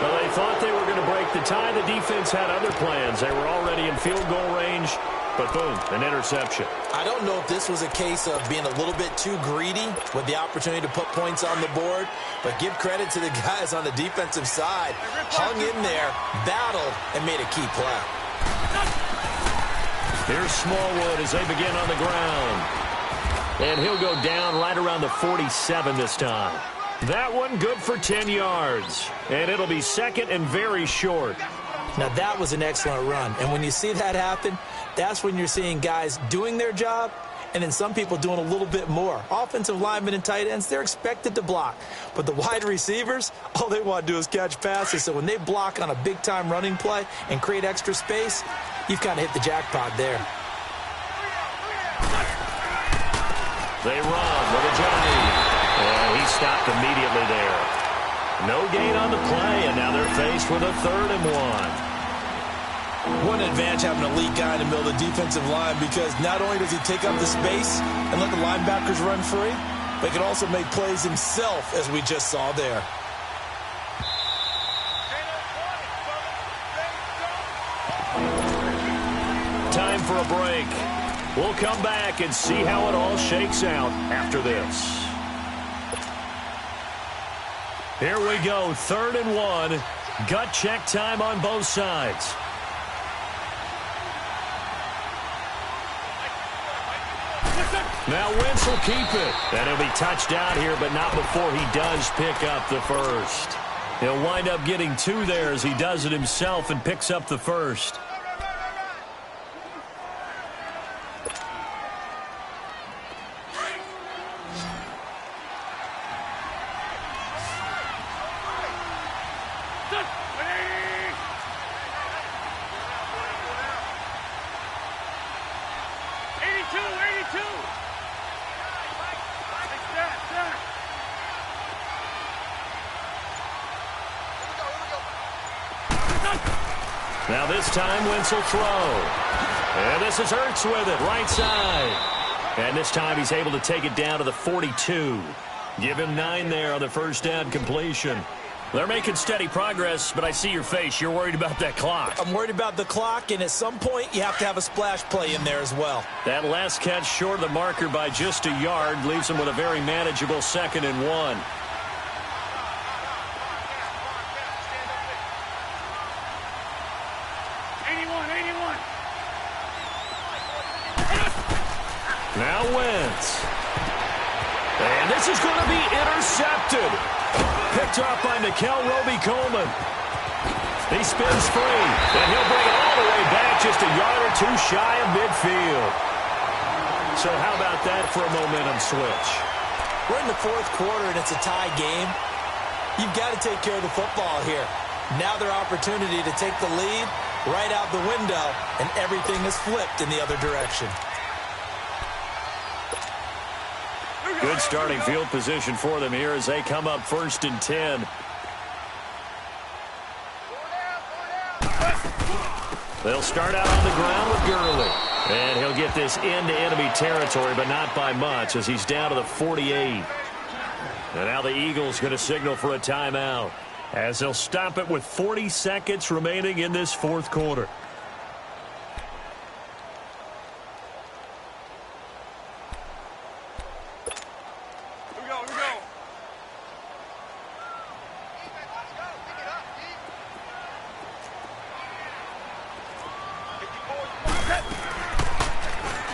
B: Well, they thought they were going to break the tie. The defense had other plans. They were already in field goal range, but boom, an interception.
D: I don't know if this was a case of being a little bit too greedy with the opportunity to put points on the board, but give credit to the guys on the defensive side. Hung in there, battled, and made a key play.
B: Here's Smallwood as they begin on the ground. And he'll go down right around the 47 this time. That one good for 10 yards. And it'll be 2nd and very short.
D: Now, that was an excellent run. And when you see that happen, that's when you're seeing guys doing their job and then some people doing a little bit more. Offensive linemen and tight ends, they're expected to block. But the wide receivers, all they want to do is catch passes. So when they block on a big-time running play and create extra space, you've kind of hit the jackpot there.
B: They run with a Johnny. And he stopped immediately there. No gain on the play, and now they're faced with a 3rd and 1.
D: What an advantage having a elite guy in the middle of the defensive line, because not only does he take up the space and let the linebackers run free, but he can also make plays himself, as we just saw there.
B: Time for a break. We'll come back and see how it all shakes out after this. Here we go, 3rd and 1. Gut check time on both sides. Now Wentz will keep it. And he'll be touched out here, but not before he does pick up the first. He'll wind up getting 2 there as he does it himself and picks up the first. Now this time, Wentz will throw. And this is Hurts with it, right side. And this time he's able to take it down to the 42. Give him 9 there on the first down completion. They're making steady progress, but I see your face. You're worried about that clock.
D: I'm worried about the clock, and at some point you have to have a splash play in there as well.
B: That last catch short of the marker by just a yard leaves him with a very manageable 2nd and 1. Now Wentz. And this is going to be intercepted. Picked off by Nikel Roby-Coleman. He spins free, and he'll bring it all the way back just a yard or 2 shy of midfield. So how about that for a momentum switch?
D: We're in the 4th quarter, and it's a tie game. You've got to take care of the football here. Now their opportunity to take the lead right out the window, and everything is flipped in the other direction.
B: Good starting field position for them here as they come up 1st and 10. They'll start out on the ground with Gurley. And he'll get this into enemy territory, but not by much, as he's down to the 48. And now the Eagles going to signal for a timeout, as they'll stop it with 40 seconds remaining in this 4th quarter.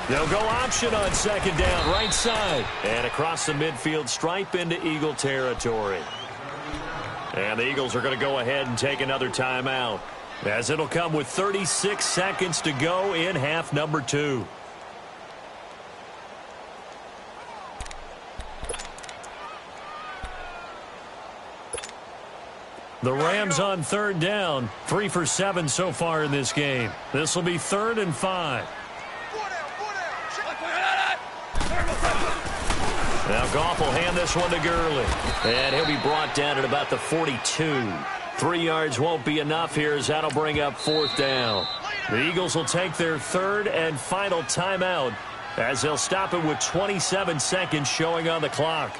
B: They'll go option on 2nd down, right side. And across the midfield stripe into Eagle territory. And the Eagles are going to go ahead and take another timeout, as it'll come with 36 seconds to go in half number 2. The Rams on 3rd down, 3 for 7 so far in this game. This will be 3rd and 5. Now Goff will hand this one to Gurley. And he'll be brought down at about the 42. 3 yards won't be enough here, as that'll bring up 4th down. The Eagles will take their 3rd and final timeout, as they'll stop it with 27 seconds showing on the clock.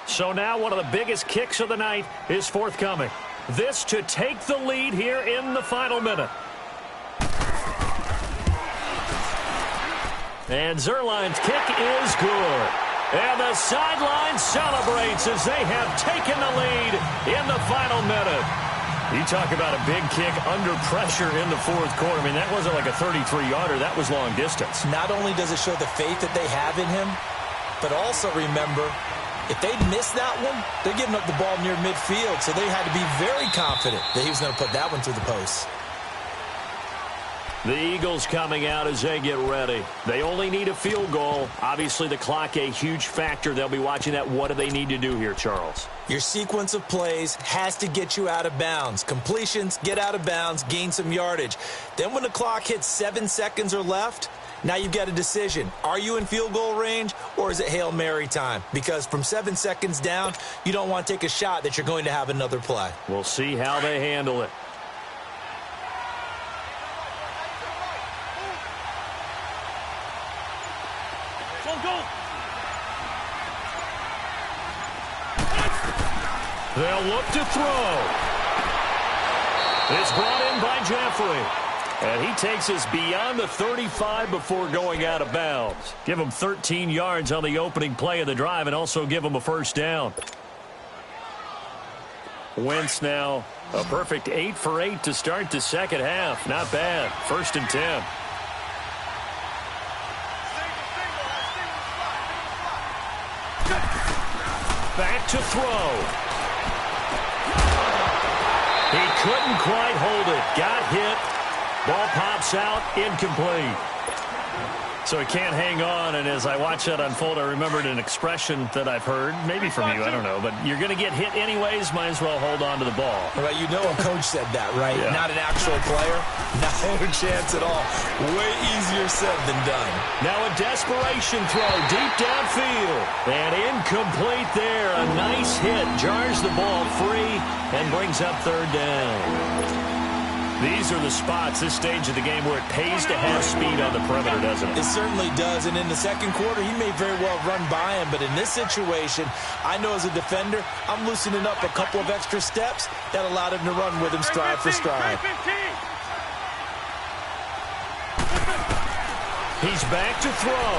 B: So now one of the biggest kicks of the night is forthcoming. This to take the lead here in the final minute. And Zerline's kick is good. And the sideline celebrates as they have taken the lead in the final minute. You talk about a big kick under pressure in the 4th quarter. I mean, that wasn't like a 33-yarder. That was long distance.
D: Not only does it show the faith that they have in him, but also remember, if they'd missed that one, they're giving up the ball near midfield, so they had to be very confident that he was going to put that one through the post.
B: The Eagles coming out as they get ready. They only need a field goal. Obviously, the clock a huge factor. They'll be watching that. What do they need to do here, Charles?
D: Your sequence of plays has to get you out of bounds. Completions, get out of bounds, gain some yardage. Then when the clock hits 7 seconds or left, now you've got a decision. Are you in field goal range, or is it Hail Mary time? Because from 7 seconds down, you don't want to take a shot that you're going to have another play.
B: We'll see how they handle it.
C: go.
B: They'll look to throw. It's brought in by Jeffrey. And he takes us beyond the 35 before going out of bounds. Give him 13 yards on the opening play of the drive and also give him a first down. Wentz now a perfect 8 for 8 to start the second half. Not bad. 1st and 10. Back to throw. He couldn't quite hold it. Got hit. Ball pops out, incomplete. So he can't hang on, and as I watch that unfold, I remembered an expression that I've heard, maybe from you, I don't know, but you're going to get hit anyways, might as well hold on to the ball.
D: Right, you know a coach said that, right?
B: Yeah.
D: Not an actual player. No chance at all. Way easier said than done.
B: Now a desperation throw deep downfield, and incomplete there. A nice hit, jars the ball free, and brings up 3rd down. These are the spots, this stage of the game, where it pays to have speed on the perimeter, doesn't it?
D: It certainly does, and in the second quarter, he may very well run by him, but in this situation, I know as a defender, I'm loosening up a couple of extra steps that allowed him to run with him stride for stride.
B: He's back to throw.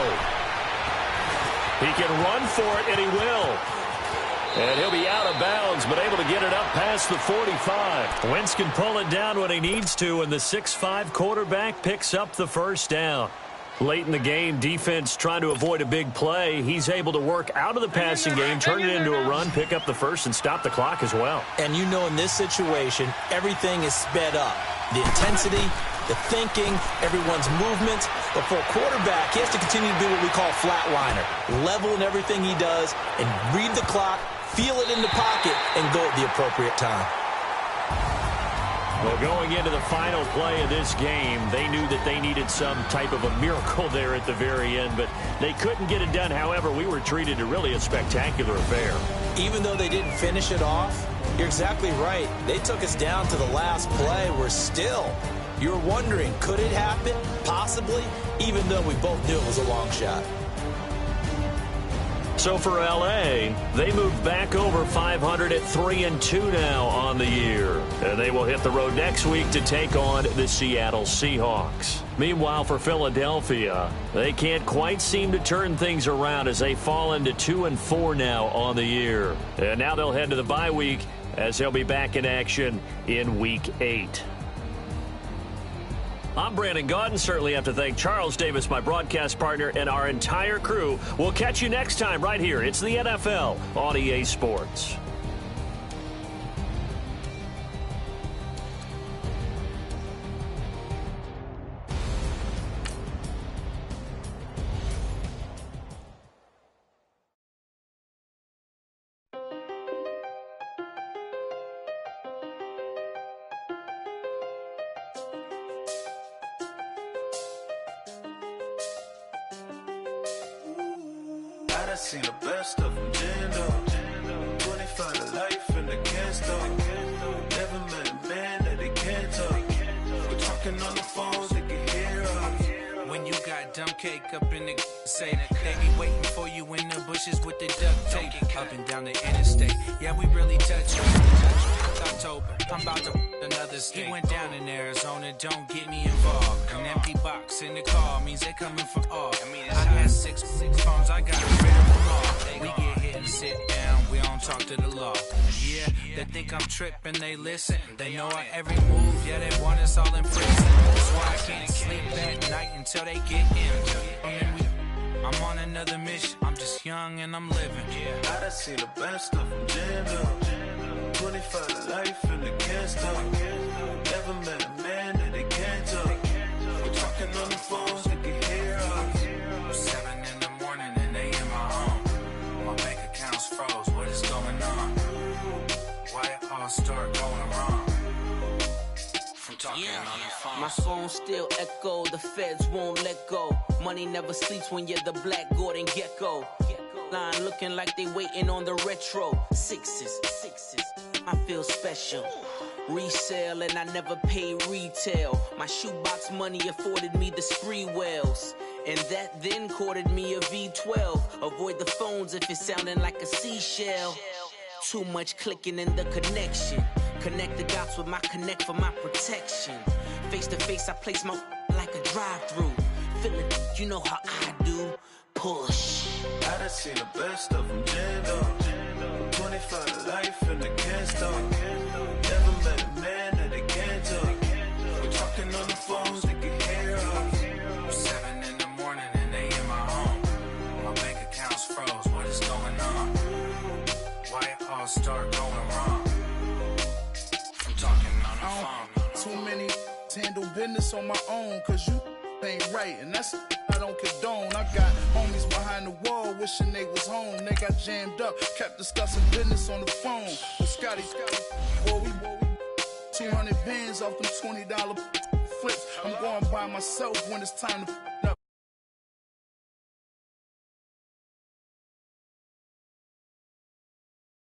B: He can run for it, and he will. And he'll be out of bounds, but able to get it up past the 45. Wentz can pull it down when he needs to, and the 6'5" quarterback picks up the first down. Late in the game, defense trying to avoid a big play. He's able to work out of the passing game, turn it into a run, pick up the first, and stop the clock as well.
D: And you know in this situation, everything is sped up. The intensity, the thinking, everyone's movements. But for a quarterback, he has to continue to do what we call flatliner. Level in everything he does and read the clock, feel it in the pocket, and go at the appropriate time.
B: Well, going into the final play of this game, they knew that they needed some type of a miracle there at the very end, but they couldn't get it done. However, we were treated to really a spectacular affair.
D: Even though they didn't finish it off, you're exactly right. They took us down to the last play. We're still, you're wondering, could it happen? Possibly, even though we both knew it was a long shot.
B: So for L.A., they moved back over 500 at 3-2 now on the year. And they will hit the road next week to take on the Seattle Seahawks. Meanwhile, for Philadelphia, they can't quite seem to turn things around as they fall into 2-4 now on the year. And now they'll head to the bye week as they'll be back in action in Week 8. I'm Brandon Gaudin. Certainly have to thank Charles Davis, my broadcast partner, and our entire crew. We'll catch you next time right here. It's the NFL on EA Sports.
E: I seen the best of them jammed up. 25 to life and they can't stop. Never met a man that they can't talk. We're talking on the phones, they can hear us.
F: When you got dumb cake up in the say that they be waiting for you in the bushes with the duct tape up and down the interstate. Yeah, we really touch you. October, I'm about to another state. He went down in Arizona, don't get me involved. An empty box in the car means they coming for all. I had six phones, I got rid of them all. We get hit and sit down, we don't talk to the law. Yeah, they think I'm tripping, they listen. They know our every move, yeah, they want us all in prison. That's why I can't sleep at night until they get in. I'm on another mission, I'm just young and I'm living.
E: I done seen the best of them jammed up. 25 to life and they can't stop. Never met a man that they can't talk. We're talking on the phones, they can hear us.
F: 7 in the morning and they in my home. My bank account's froze, what is going on? Why it all start going wrong? From talking on the phone.
G: My phone still echo, the feds won't let go. Money never sleeps when you're the black Gordon Gecko. Line looking like they waiting on the retro. Sixes, I feel special. Resale and I never pay retail. My shoebox money afforded me the spree wells. And that then courted me a V12. Avoid the phones if it's sounding like a seashell. Too much clicking in the connection. Connect the dots with my connect for my protection. Face to face, I place my like a drive-through. Feeling, you know how I do. Push.
E: I done seen the best of them jammed up. 25 to life in the can't stop. Never met a man that they can't talk. We're talking on the phones, they can hear us.
F: 7 in the morning and they in my home. My bank account's froze, what is going on? Why it all start going wrong? I'm talking on the phone.
H: Too many handle business on my own, cause you ain't right, and that's I don't condone. I got homies behind the wall wishing they was home. They got jammed up, kept discussing business on the phone. But Scotty, boy, we 200 bands off them $20 flips. I'm going by myself when it's time to